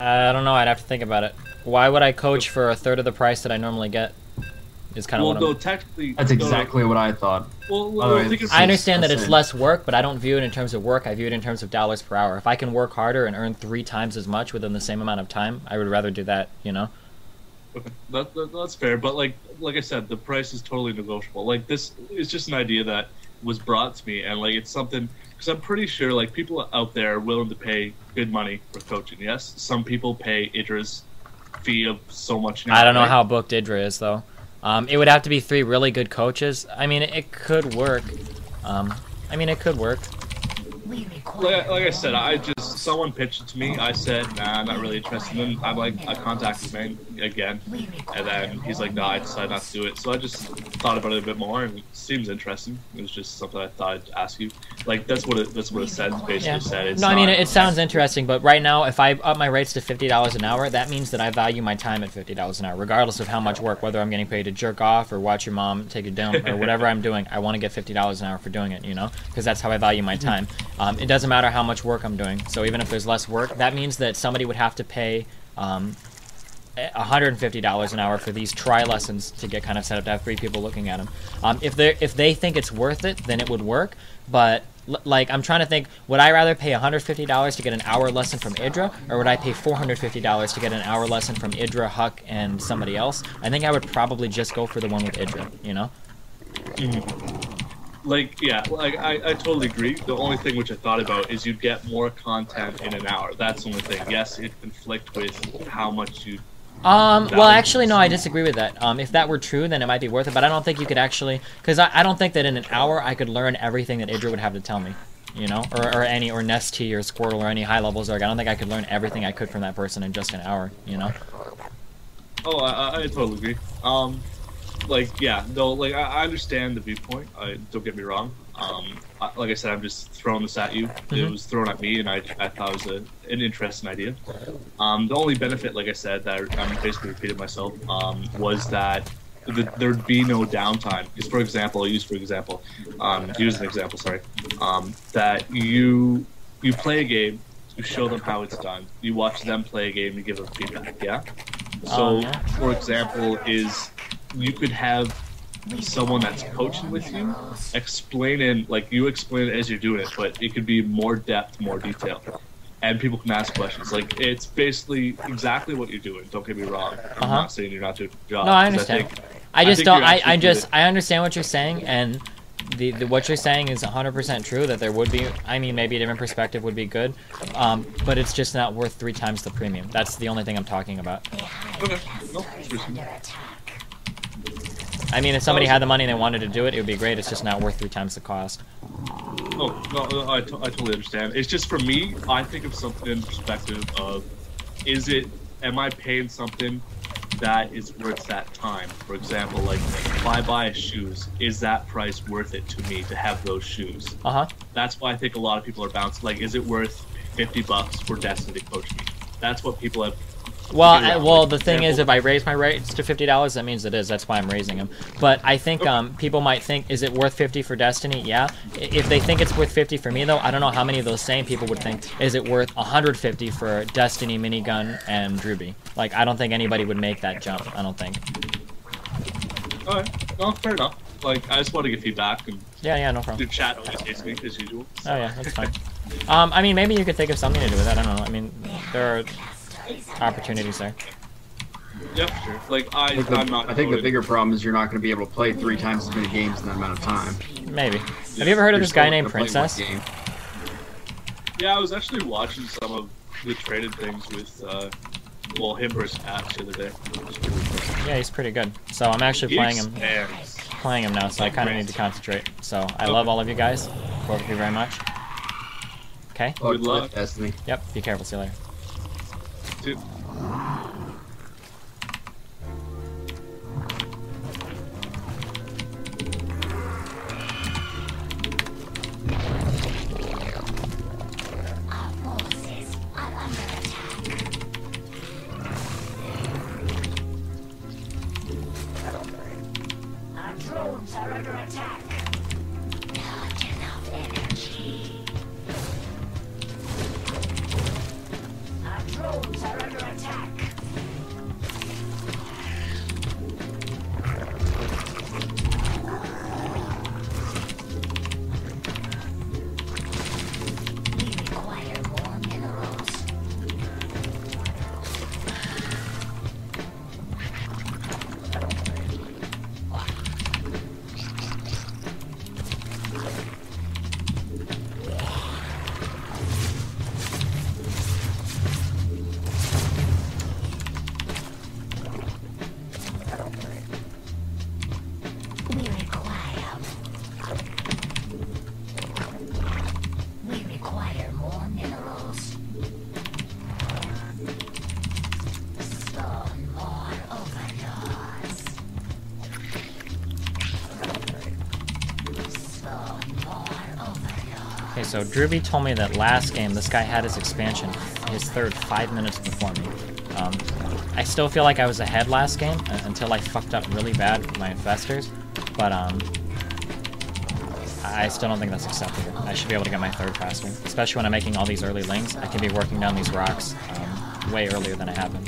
I don't know. I'd have to think about it. Why would I coach for a third of the price that I normally get? Is kind of what I'm... technically... That's exactly what I thought. I understand that it's less work, but I don't view it in terms of work. I view it in terms of dollars per hour. If I can work harder and earn 3 times as much within the same amount of time, I would rather do that, you know? Okay, that's fair, but like I said, the price is totally negotiable. Like, this is just an idea that was brought to me, and like it's something... Because I'm pretty sure like people out there are willing to pay good money for coaching, yes? Some people pay Idra's fee of so much now, I don't know how booked Idra is, though. It would have to be 3 really good coaches. I mean, it could work. It could work. Like I said, someone pitched it to me. I said, nah, I'm not really interested. And then I contacted him again, and then he's like, nah, I decided not to do it. So I just thought about it a bit more, and it seems interesting. It was just something I thought I'd ask you. Like that's what it said. Basically said. It's it sounds interesting, but right now, if I up my rates to $50 an hour, that means that I value my time at $50 an hour, regardless of how much work, whether I'm getting paid to jerk off or watch your mom take a dump or whatever I'm doing. I want to get $50 an hour for doing it, you know, because that's how I value my time. It doesn't matter how much work I'm doing. So even if there's less work, that means that somebody would have to pay $150 an hour for these try lessons to get kind of set up to have 3 people looking at them. If they think it's worth it, then it would work. But like I'm trying to think, would I rather pay $150 to get an hour lesson from Idra, or would I pay $450 to get an hour lesson from Idra, Huck, and somebody else? I think I would probably just go for the one with Idra, you know? Like, yeah, like I totally agree. The only thing which I thought about is you'd get more content in an hour. That's the only thing. Yes, it conflict with how much you... well, actually, no, I disagree with that. If that were true, then it might be worth it, but I don't think you could actually... Because I don't think that in an hour I could learn everything that Idra would have to tell me, you know? Or Nesty or Squirtle or any high-level Zerg. I don't think I could learn everything I could from that person in just an hour, you know? Oh, I totally agree. Like, yeah, no, like, I understand the viewpoint. Don't get me wrong. Like I said, I'm just throwing this at you. It was thrown at me, and I thought it was an interesting idea. The only benefit, like I said, that I'm basically repeating myself, was that there'd be no downtime. Because, for example, use an example, sorry, that you play a game, you show them how it's done, you watch them play a game, you give them feedback, yeah? So, for example, you could have someone that's coaching with you explaining, like you explain it as you're doing it, but it could be more depth, more detail, and people can ask questions. Like it's basically exactly what you're doing. Don't get me wrong. I'm not saying you're not doing a job. No, I understand. I understand what you're saying, and what you're saying is 100% true. That there would be, I mean, maybe a different perspective would be good, but it's just not worth 3 times the premium. That's the only thing I'm talking about. Okay. No, I mean, if somebody had the money and they wanted to do it, it would be great. It's just not worth 3 times the cost. Oh, no, I totally understand. It's just for me, I think of something in perspective of, am I paying something that is worth that time? For example, like, if I buy shoes, is that price worth it to me to have those shoes? That's why I think a lot of people are bouncing. Like, is it worth $50 for Destiny to coach me? That's what people have... Well, the thing is, if I raise my rates to $50, that means it is. That's why I'm raising them. But I think people might think, is it worth $50 for Destiny? Yeah. If they think it's worth $50 for me, though, I don't know how many of those same people would think, is it worth $150 for Destiny, Minigun, and Drewby? Like, I don't think anybody would make that jump. I don't think. Alright. No, fair enough. Like, I just want to get feedback. And yeah, no problem. Your chat always hates me, as usual. So. Oh, yeah, that's fine. I mean, maybe you could think of something to do with that. I don't know. I mean, there are... opportunities there. Yep, sure. Like I think the bigger problem is you're not going to be able to play 3 times as many games in that amount of time. Maybe. Have you ever heard of this guy named Princess? Yeah, I was actually watching some of the traded things with him versus Patch the other day. Yeah, he's pretty good. So I'm actually playing him now, so I kind of need to concentrate. So I love all of you guys. Both of you very much. Okay? Good luck. Destiny. Yep, be careful. See you later. Dude. Our forces are under attack. Our drones are under attack. Not enough energy. Our drones are under so Drewby told me that last game this guy had his expansion, his third, 5 minutes before me. I still feel like I was ahead last game until I fucked up really bad with my infestors, but I still don't think that's acceptable. I should be able to get my third faster, especially when I'm making all these early lings. I can be working down these rocks way earlier than I have been.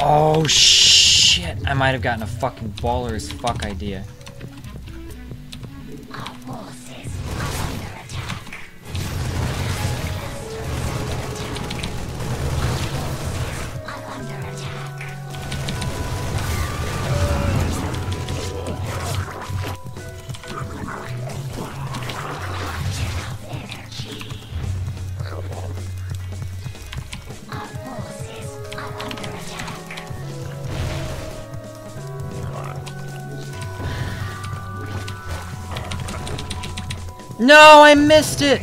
Oh shit! I might have gotten a fucking baller as fuck idea. No, I missed it!